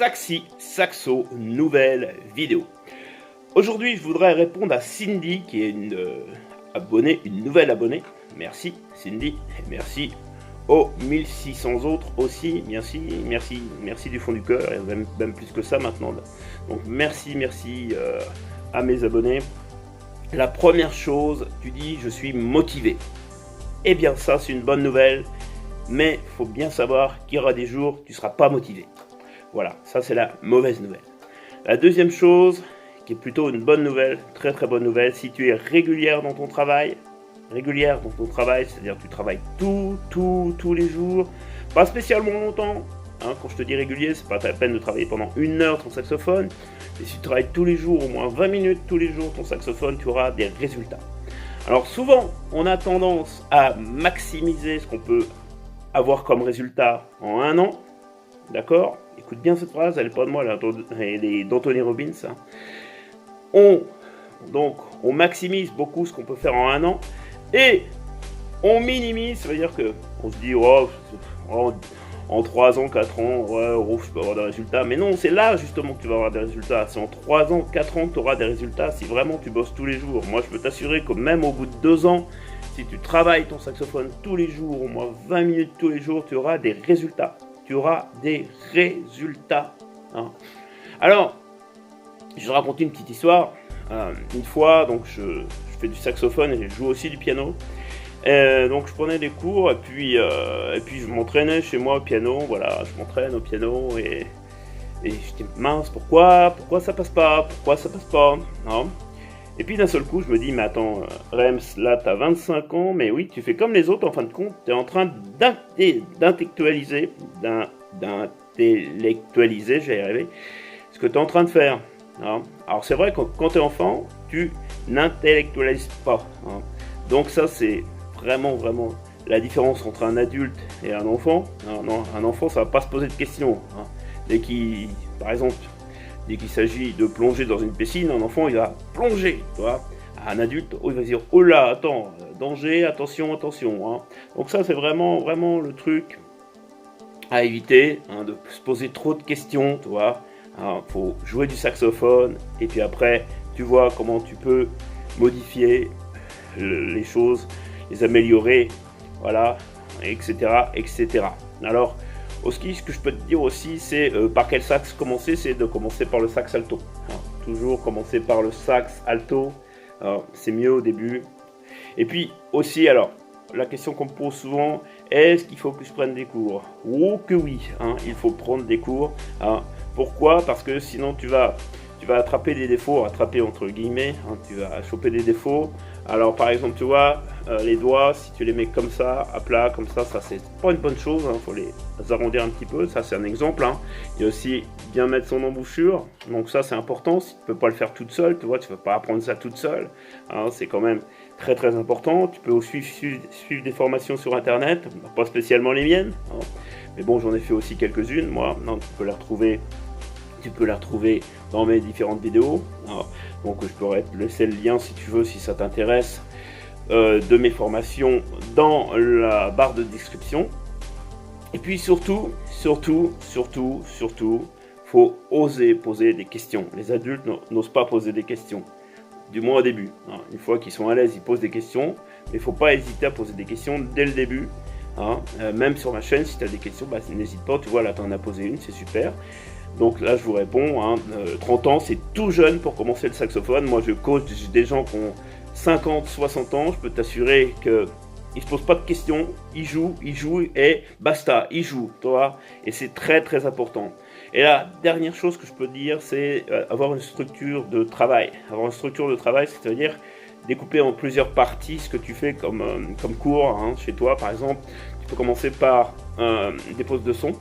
Saxi Saxo, nouvelle vidéo. Aujourd'hui, je voudrais répondre à Cindy, qui est une nouvelle abonnée. Merci Cindy, et merci aux 1600 autres aussi. Merci du fond du cœur, et même plus que ça maintenant. Donc merci à mes abonnés. La première chose, tu dis je suis motivé. Eh bien ça c'est une bonne nouvelle, mais il faut bien savoir qu'il y aura des jours où tu ne seras pas motivé. Voilà, ça c'est la mauvaise nouvelle. La deuxième chose, qui est plutôt une bonne nouvelle, très bonne nouvelle, si tu es régulière dans ton travail, c'est-à-dire que tu travailles tous les jours, pas spécialement longtemps, hein, quand je te dis régulier, c'est pas la peine de travailler pendant 1 heure ton saxophone, et si tu travailles tous les jours, au moins 20 minutes tous les jours ton saxophone, tu auras des résultats. Alors souvent, on a tendance à maximiser ce qu'on peut avoir comme résultat en 1 an, d'accord? Écoute bien cette phrase, elle n'est pas de moi, elle est d'Anthony Robbins. Hein. On maximise beaucoup ce qu'on peut faire en 1 an et on minimise, ça veut dire que on se dit en 3 ans, 4 ans, je peux avoir des résultats. Mais non, c'est là justement que tu vas avoir des résultats. C'est en 3 ans, 4 ans que tu auras des résultats si vraiment tu bosses tous les jours. Moi, je peux t'assurer que même au bout de 2 ans, si tu travailles ton saxophone tous les jours, au moins 20 minutes tous les jours, tu auras des résultats. Hein. Alors, je vais raconter une petite histoire. Une fois, donc je fais du saxophone et je joue aussi du piano. Donc je prenais des cours et puis je m'entraînais chez moi au piano. Voilà, je m'entraîne au piano et j'étais mince. Pourquoi ça passe pas? Non. Et puis d'un seul coup, je me dis, mais attends, Rems, là, t'as 25 ans, mais oui, tu fais comme les autres, en fin de compte, t'es en train d'intellectualiser, j'y arrivé, ce que t'es en train de faire. Hein. Alors c'est vrai que quand t'es enfant, tu n'intellectualises pas. Hein. Donc ça, c'est vraiment la différence entre un adulte et un enfant. Non, un enfant, ça va pas se poser de questions. Hein. Par exemple, dès qu'il s'agit de plonger dans une piscine, un enfant il va plonger, tu vois. Un adulte, il va dire oh là, attends, danger, attention. Hein. Donc ça c'est vraiment le truc à éviter, hein, de se poser trop de questions, tu vois. Alors, faut jouer du saxophone et puis après tu vois comment tu peux modifier les choses, les améliorer, voilà, etc. Alors au ski, ce que je peux te dire aussi, c'est par quel sax commencer, c'est de commencer par le sax alto. Alors, toujours commencer par le sax alto, c'est mieux au début. Et puis aussi, alors, la question qu'on me pose souvent, est-ce qu'il faut que je prenne des cours? Oh que oui, hein, il faut prendre des cours. Hein. Pourquoi? Parce que sinon tu vas attraper des défauts, attraper entre guillemets, hein, tu vas choper des défauts. Alors par exemple, tu vois, les doigts, si tu les mets comme ça, à plat, comme ça c'est pas une bonne chose, hein, faut les arrondir un petit peu, ça c'est un exemple. Hein. Il y a aussi bien mettre son embouchure, donc ça c'est important, si tu peux pas le faire toute seule, tu vois, tu vas pas apprendre ça toute seule, hein, c'est quand même très important. Tu peux aussi suivre des formations sur internet, pas spécialement les miennes, hein. Mais bon, j'en ai fait aussi quelques-unes, moi, non, tu peux la retrouver dans mes différentes vidéos. Alors, donc je pourrais te laisser le lien si tu veux, si ça t'intéresse, de mes formations dans la barre de description. Et puis surtout, faut oser poser des questions. Les adultes n'osent pas poser des questions, du moins au début. Une fois qu'ils sont à l'aise, ils posent des questions, mais il ne faut pas hésiter à poser des questions dès le début. Hein. Même sur ma chaîne, si tu as des questions, n'hésite pas, tu vois, là tu en as posé une, c'est super. Donc là je vous réponds, hein, 30 ans c'est tout jeune pour commencer le saxophone. Moi je coach des gens qui ont 50, 60 ans, je peux t'assurer qu'ils ne se posent pas de questions, ils jouent et basta, ils jouent, tu vois. Et c'est très important. Et la dernière chose que je peux dire, c'est avoir une structure de travail. Avoir une structure de travail, c'est-à-dire découper en plusieurs parties ce que tu fais comme cours, hein, chez toi par exemple. Tu peux commencer par des poses de son.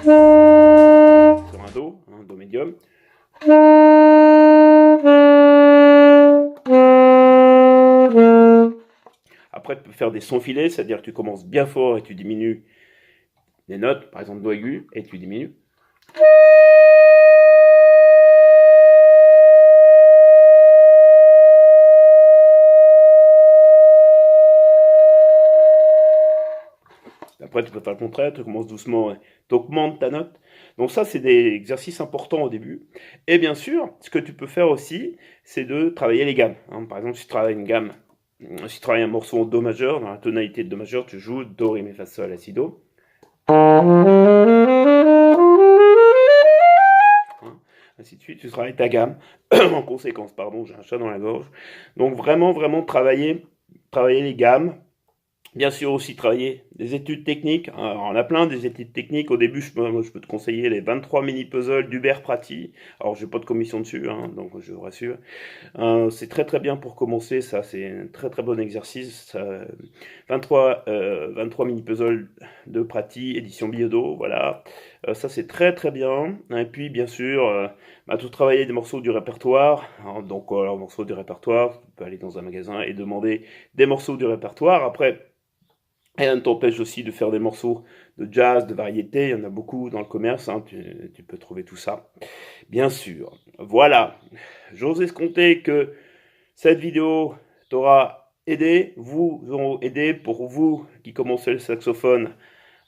Sur un Do, un Do médium. Après, tu peux faire des sons filés, c'est-à-dire que tu commences bien fort et tu diminues les notes, par exemple Do aigu, et tu diminues. Après, tu peux faire le contraire, tu commences doucement, tu augmentes ta note. Donc ça, c'est des exercices importants au début. Et bien sûr, ce que tu peux faire aussi, c'est de travailler les gammes, hein. Par exemple, si tu travailles une gamme, si tu travailles un morceau en Do majeur, dans la tonalité de Do majeur, tu joues Do, Ré, Mi, Fa, Sol, La, Si, Do. Ainsi de suite, tu travailles ta gamme en conséquence. Pardon, j'ai un chat dans la gorge. Donc vraiment, vraiment travailler les gammes. Bien sûr aussi travailler des études techniques. Alors, on a plein des études techniques. Au début, je peux te conseiller les 23 mini-puzzles d'Hubert Prati. Alors, j'ai pas de commission dessus, hein, donc je vous rassure. C'est très très bien pour commencer, ça c'est un très très bon exercice. 23 mini-puzzles de Prati, édition Biodo, voilà. Ça c'est très très bien. Et puis bien sûr, tout travailler des morceaux du répertoire. Donc morceaux du répertoire, tu peux aller dans un magasin et demander des morceaux du répertoire. Après, rien ne t'empêche aussi de faire des morceaux de jazz, de variété, il y en a beaucoup dans le commerce, hein, tu peux trouver tout ça, bien sûr. Voilà, j'ose escompter que cette vidéo t'aura aidé, vous auront aidé pour vous qui commencez le saxophone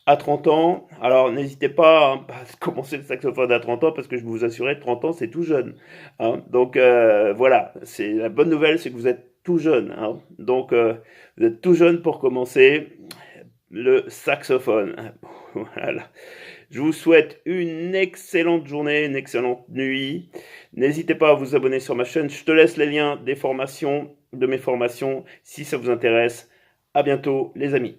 à 30 ans. Alors n'hésitez pas hein, à commencer le saxophone à 30 ans parce que je vous assurer 30 ans c'est tout jeune, hein. Donc voilà, c'est la bonne nouvelle, c'est que vous êtes tout jeune, hein. Donc vous êtes tout jeune pour commencer le saxophone. Voilà. Je vous souhaite une excellente journée, une excellente nuit. N'hésitez pas à vous abonner sur ma chaîne. Je te laisse les liens des formations, de mes formations, si ça vous intéresse. À bientôt, les amis.